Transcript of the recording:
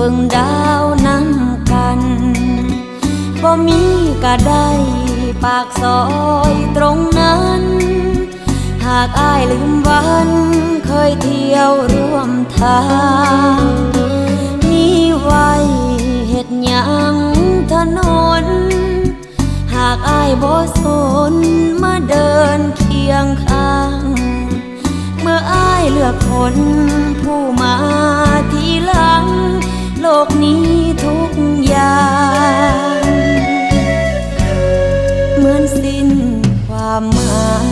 บิ่งดาวนำกันบ่มีก็ได้ปากซอยตรงนั้นหากอ้ายลืมวันเคยเที่ยวร่วมทางมีไว้เฮ็ดหยังถนนหากอ้ายบ่สนมาเดินเคียงข้างเมื่ออ้ายเลือกคนผู้มาทีหลังโลกนี้ทุกอย่างเหมือนสิ้นความหมาย